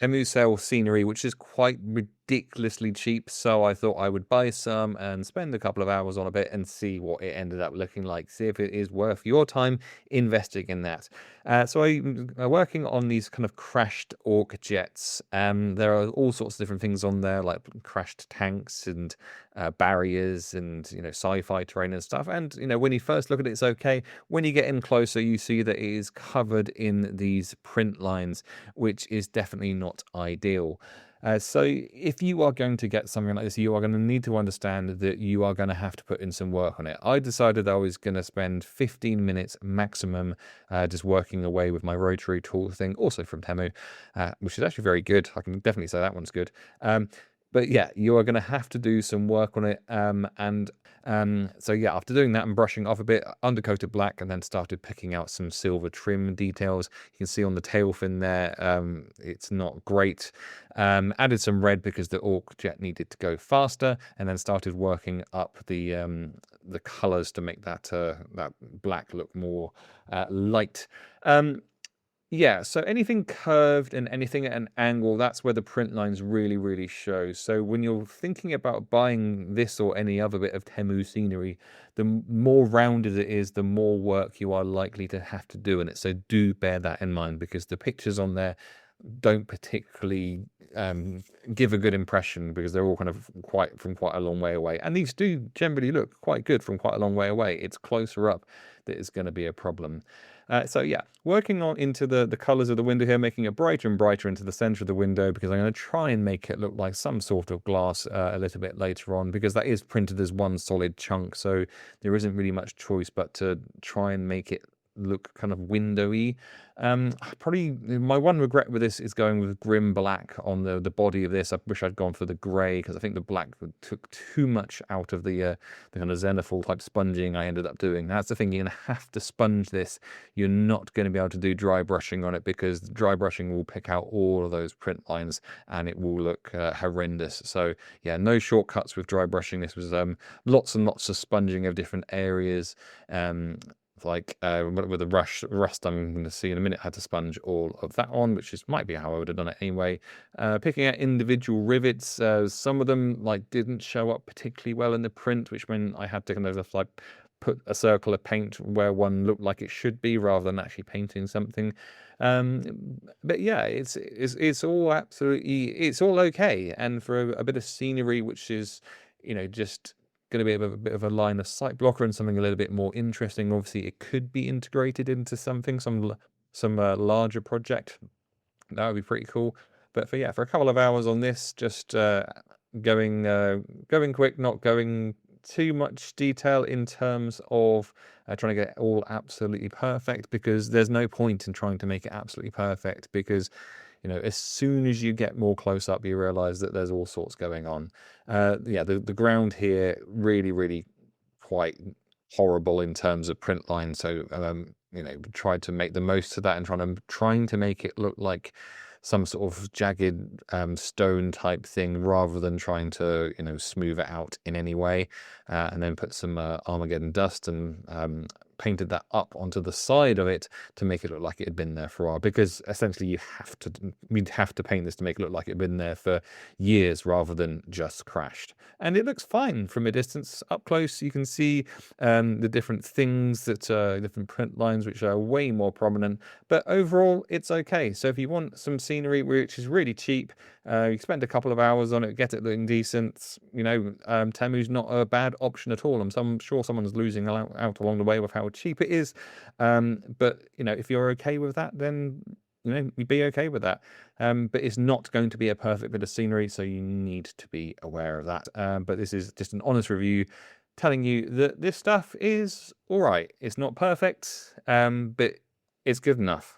Temu sells scenery, which is quite ridiculously cheap. So I thought I would buy some and spend a couple of hours on a bit and see what it ended up looking like. See if it is worth your time investing in that. So I'm working on these kind of crashed orc jets. There are all sorts of different things on there, like crashed tanks and barriers and sci-fi terrain and stuff. And when you first look at it, it's okay. When you get in closer, you see that it is covered in these print lines, which is definitely not ideal. So if you are going to get something like this, you are going to need to understand that you are going to have to put in some work on it. I decided I was going to spend 15 minutes maximum just working away with my rotary tool thing, also from Temu, which is actually very good. I can definitely say that one's good. But yeah, you are going to have to do some work on it. So yeah, after doing that and brushing off a bit, undercoated black and then started picking out some silver trim details. You can see on the tail fin there, it's not great. Added some red because the orc jet needed to go faster, and then started working up the colors to make that that black look more light. Yeah, so anything curved and anything at an angle, that's where the print lines really, really show. So when you're thinking about buying this or any other bit of Temu scenery, the more rounded it is, the more work you are likely to have to do in it. So do bear that in mind, because the pictures on there don't particularly give a good impression, because they're all kind of quite a long way away. And these do generally look quite good from quite a long way away. It's closer up that is going to be a problem. So yeah, working on into the colors of the window here, making it brighter and brighter into the center of the window, because I'm going to try and make it look like some sort of glass a little bit later on, because that is printed as one solid chunk. So there isn't really much choice but to try and make it look kind of windowy. Probably my one regret with this is going with grim black on the body of this. I wish I'd gone for the gray, because I think the black took too much out of the kind of xenophil type sponging I ended up doing. That's the thing, you're gonna have to sponge this. You're not going to be able to do dry brushing on it, because dry brushing will pick out all of those print lines and it will look horrendous. So yeah, no shortcuts with dry brushing. This was lots and lots of sponging of different areas. Like with the rust I'm going to see in a minute, I had to sponge all of that on, which might be how I would have done it anyway. Picking out individual rivets, some of them didn't show up particularly well in the print, which meant I had to kind of put a circle of paint where one looked like it should be, rather than actually painting something. But yeah, it's all it's all okay. And for a bit of scenery, which is just going to be a bit of a line of sight blocker and something a little bit more interesting. Obviously, it could be integrated into some larger project. That would be pretty cool. But for a couple of hours on this, just going quick, not going too much detail in terms of trying to get it all absolutely perfect, because there's no point in trying to make it absolutely perfect, because as soon as you get more close up, you realize that there's all sorts going on. Yeah, the ground here really quite horrible in terms of print line. So tried to make the most of that and trying to make it look like some sort of jagged stone type thing, rather than trying to smooth it out in any way. And then put some Armageddon dust and painted that up onto the side of it to make it look like it had been there for a while, because essentially we'd have to paint this to make it look like it had been there for years, rather than just crashed. And it looks fine from a distance. Up close you can see the different things that different print lines, which are way more prominent, but overall it's okay. So if you want some scenery which is really cheap, you spend a couple of hours on it, get it looking decent, Temu's not a bad option at all. I'm sure someone's losing out along the way with how cheap it is, but if you're okay with that, then you'd be okay with that. But it's not going to be a perfect bit of scenery, so you need to be aware of that. But this is just an honest review, telling you that this stuff is all right. It's not perfect, but it's good enough.